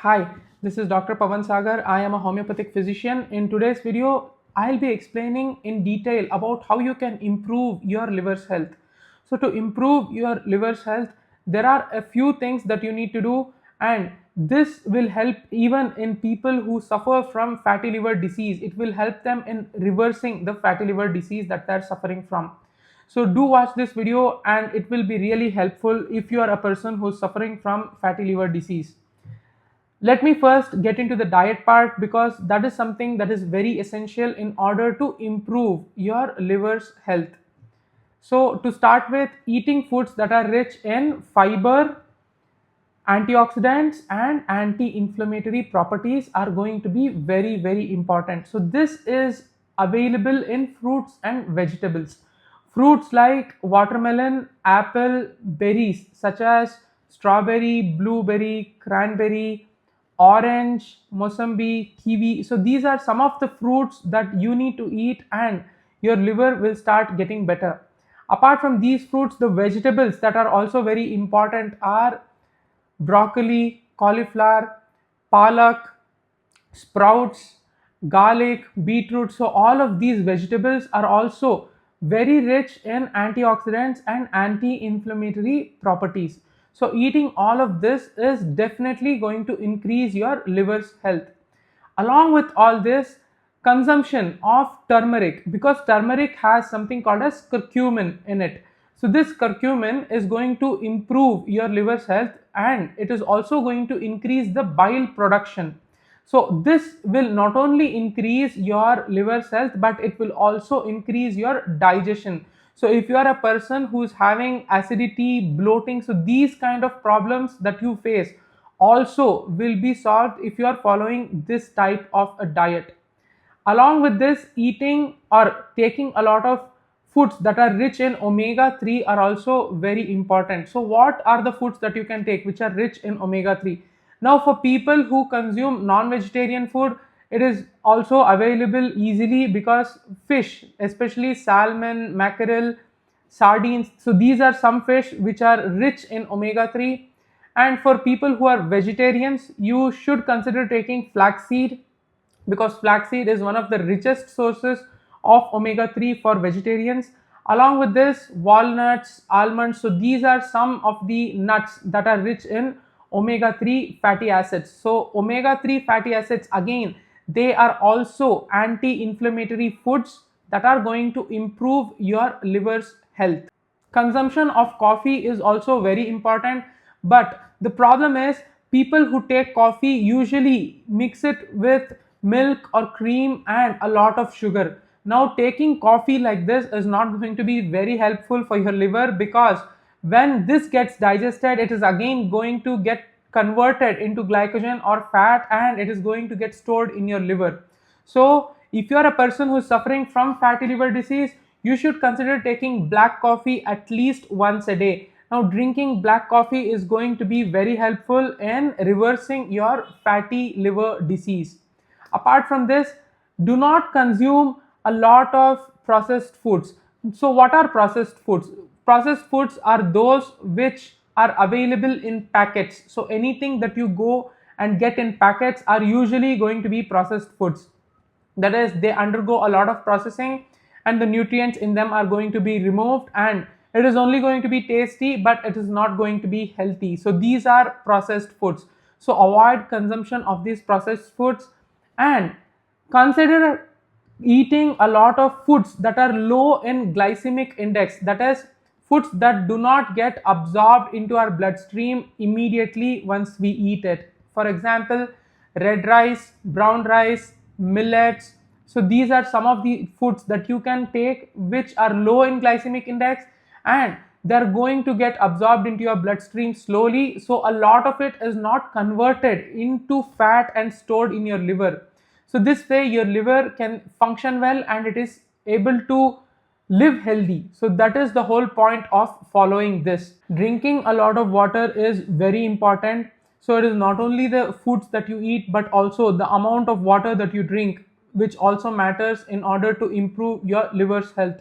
Hi, this is Dr. Pavan Sagar. I am a homeopathic physician. In today's video, I'll be explaining in detail about how you can improve your liver's health. So, to improve your liver's health, there are a few things that you need to do, and this will help even in people who suffer from fatty liver disease. It will help them in reversing the fatty liver disease that they're suffering from. So, do watch this video, and it will be really helpful if you are a person who's suffering from fatty liver disease. Let me first get into the diet part because that is something that is very essential in order to improve your liver's health. So, to start with, eating foods that are rich in fiber, antioxidants, and anti-inflammatory properties are going to be very important. So, this is available in fruits and vegetables. Fruits like watermelon, apple, berries such as strawberry, blueberry, cranberry, orange, mosambi, kiwi. So these are some of the fruits that you need to eat, and your liver will start getting better. Apart from these fruits, the vegetables that are also very important are broccoli, cauliflower, palak, sprouts, garlic, beetroot. So all of these vegetables are also very rich in antioxidants and anti-inflammatory properties. So eating all of this is definitely going to increase your liver's health. Along with all this, consumption of turmeric, because turmeric has something called as curcumin in it. So this curcumin is going to improve your liver's health, and it is also going to increase the bile production. So this will not only increase your liver's health, but it will also increase your digestion. So if you are a person who's having acidity, bloating, so these kind of problems that you face also will be solved if you are following this type of a diet. Along with this, eating or taking a lot of foods that are rich in omega 3 are also very important. So what are the foods that you can take which are rich in omega 3? Now for people who consume non-vegetarian food, it is also available easily because fish, especially salmon, mackerel, sardines, so these are some fish which are rich in omega 3. And for people who are vegetarians, you should consider taking flaxseed, because flaxseed is one of the richest sources of omega 3 for vegetarians. Along with this, walnuts, almonds, so these are some of the nuts that are rich in omega 3 fatty acids. So omega 3 fatty acids, again, they are also anti-inflammatory foods that are going to improve your liver's health. Consumption of coffee is also very important, but the problem is people who take coffee usually mix it with milk or cream and a lot of sugar. Now taking coffee like this is not going to be very helpful for your liver, because when this gets digested, it is again going to get converted into glycogen or fat, and it is going to get stored in your liver. So if you are a person who is suffering from fatty liver disease, you should consider taking black coffee at least once a day. Now drinking black coffee is going to be very helpful in reversing your fatty liver disease. Apart from this, do not consume a lot of processed foods. So what are processed foods? Processed foods are those which are available in packets. So anything that you go and get in packets are usually going to be processed foods. That is, they undergo a lot of processing, and the nutrients in them are going to be removed, and it is only going to be tasty, but it is not going to be healthy. So these are processed foods. So avoid consumption of these processed foods, and consider eating a lot of foods that are low in glycemic index, that is, foods that do not get absorbed into our bloodstream immediately once we eat it. For example, red rice, brown rice, millets. So these are some of the foods that you can take which are low in glycemic index, and they're going to get absorbed into your bloodstream slowly. So a lot of it is not converted into fat and stored in your liver. So this way your liver can function well, and it is able to live healthy. So that is the whole point of following this. Drinking a lot of water is very important. So it is not only the foods that you eat, but also the amount of water that you drink, which also matters in order to improve your liver's health.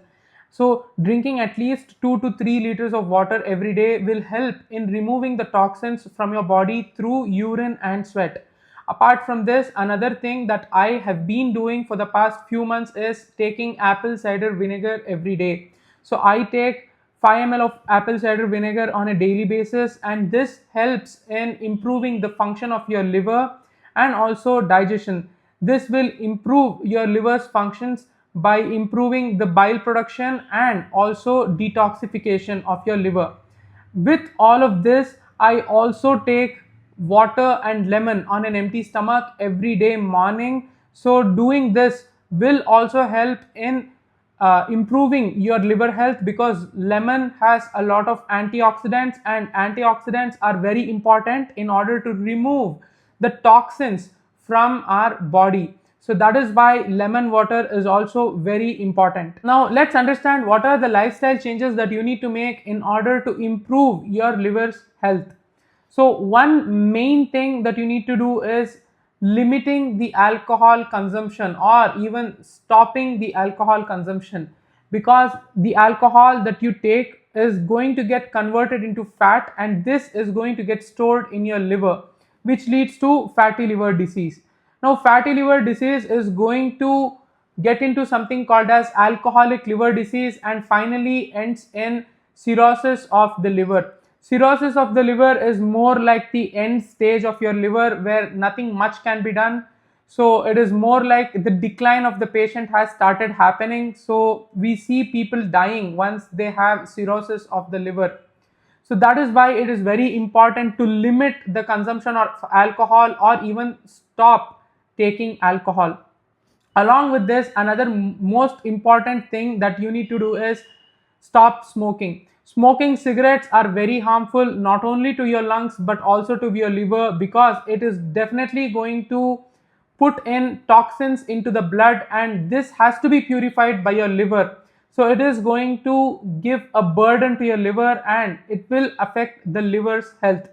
So drinking at least 2 to 3 liters of water every day will help in removing the toxins from your body through urine and sweat. Apart from this, another thing that I have been doing for the past few months is taking apple cider vinegar every day. So I take 5 ml of apple cider vinegar on a daily basis, and this helps in improving the function of your liver and also digestion. This will improve your liver's functions by improving the bile production and also detoxification of your liver. With all of this, I also take water and lemon on an empty stomach every day morning. So doing this will also help in improving your liver health, because lemon has a lot of antioxidants, and antioxidants are very important in order to remove the toxins from our body. So that is why lemon water is also very important. Now let's understand what are the lifestyle changes that you need to make in order to improve your liver's health. So one main thing that you need to do is limiting the alcohol consumption, or even stopping the alcohol consumption, because the alcohol that you take is going to get converted into fat, and this is going to get stored in your liver, which leads to fatty liver disease. Now fatty liver disease is going to get into something called as alcoholic liver disease, and finally ends in cirrhosis of the liver. Cirrhosis of the liver is more like the end stage of your liver where nothing much can be done. So it is more like the decline of the patient has started happening. So we see people dying once they have cirrhosis of the liver. So that is why it is very important to limit the consumption of alcohol, or even stop taking alcohol. Along with this, another most important thing that you need to do is stop smoking. Smoking cigarettes are very harmful not only to your lungs but also to your liver, because it is definitely going to put in toxins into the blood, and this has to be purified by your liver. So it is going to give a burden to your liver, and it will affect the liver's health.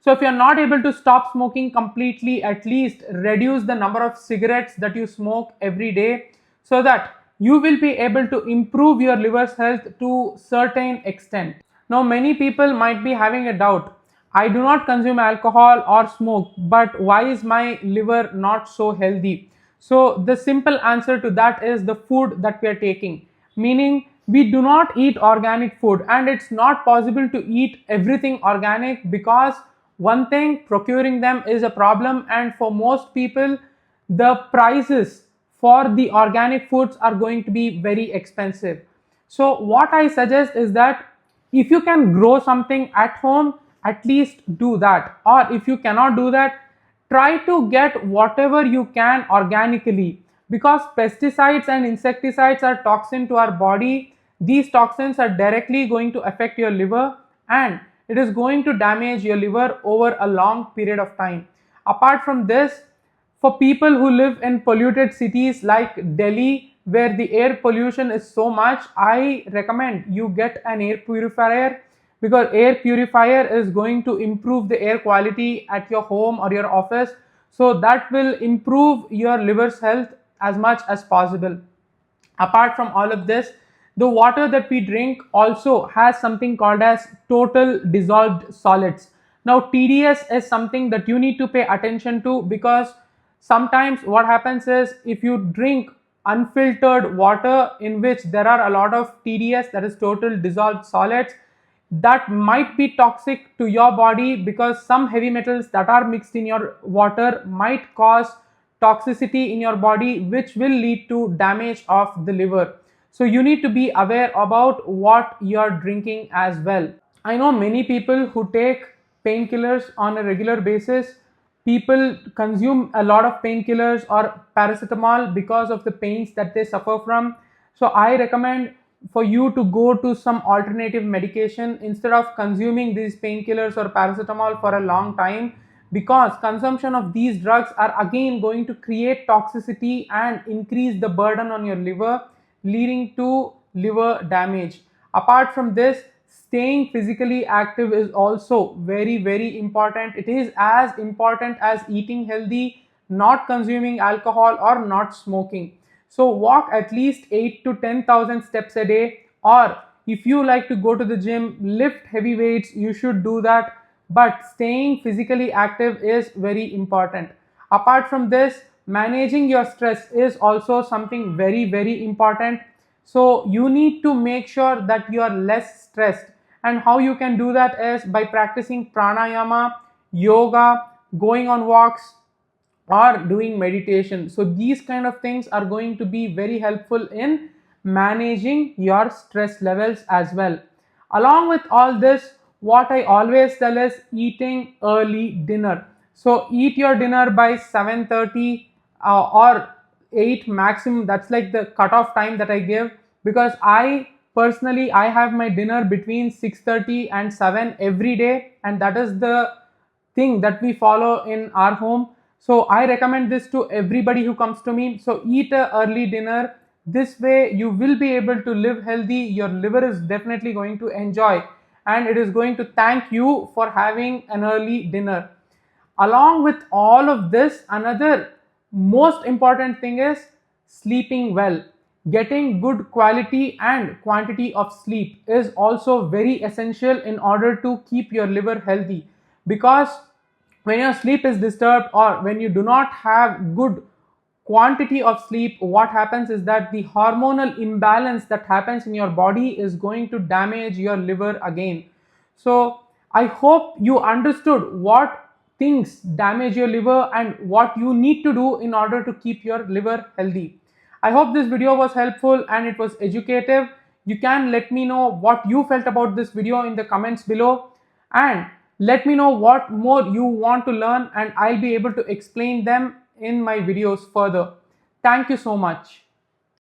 So if you are not able to stop smoking completely, at least reduce the number of cigarettes that you smoke every day, so that you will be able to improve your liver's health to certain extent. Now many people might be having a doubt. I do not consume alcohol or smoke, but why is my liver not so healthy? So the simple answer to that is the food that we are taking. Meaning we do not eat organic food, and it's not possible to eat everything organic, because one thing, procuring them is a problem, and for most people the prices for the organic foods are going to be very expensive. So what I suggest is that if you can grow something at home, at least do that. Or if you cannot do that, try to get whatever you can organically, because pesticides and insecticides are toxin to our body. These toxins are directly going to affect your liver, and it is going to damage your liver over a long period of time. Apart from this, for people who live in polluted cities like Delhi, where the air pollution is so much, I recommend you get an air purifier, because air purifier is going to improve the air quality at your home or your office. So that will improve your liver's health as much as possible. Apart from all of this, the water that we drink also has something called as total dissolved solids. Now TDS is something that you need to pay attention to, because sometimes what happens is, if you drink unfiltered water in which there are a lot of TDS, that is total dissolved solids, that might be toxic to your body, because some heavy metals that are mixed in your water might cause toxicity in your body, which will lead to damage of the liver. So you need to be aware about what you're drinking as well. I know many people who take painkillers on a regular basis. People consume a lot of painkillers or paracetamol because of the pains that they suffer from. So I recommend for you to go to some alternative medication instead of consuming these painkillers or paracetamol for a long time, because consumption of these drugs are again going to create toxicity and increase the burden on your liver, leading to liver damage. Apart from this, staying physically active is also very important. It is as important as eating healthy, not consuming alcohol, or not smoking. So walk at least 8 to 10,000 steps a day, or if you like to go to the gym, lift heavy weights, you should do that. But staying physically active is very important. Apart from this, managing your stress is also something very, very important. So you need to make sure that you are less stressed, and how you can do that is by practicing pranayama, yoga, going on walks, or doing meditation. So these kind of things are going to be very helpful in managing your stress levels as well. Along with all this, what I always tell is eating early dinner. So eat your dinner by 7:30 or 8 maximum. That's like the cutoff time that I give, because I personally I have my dinner between 6:30 and 7 every day, and that is the thing that we follow in our home. So I recommend this to everybody who comes to me. So eat a early dinner. This way you will be able to live healthy. Your liver is definitely going to enjoy, and it is going to thank you for having an early dinner. Along with all of this, another most important thing is sleeping well. Getting good quality and quantity of sleep is also very essential in order to keep your liver healthy, because when your sleep is disturbed or when you do not have good quantity of sleep, what happens is that the hormonal imbalance that happens in your body is going to damage your liver again. So I hope you understood what things damage your liver and what you need to do in order to keep your liver healthy. I hope this video was helpful and it was educative. You can let me know what you felt about this video in the comments below, and let me know what more you want to learn, and I'll be able to explain them in my videos further. Thank you so much.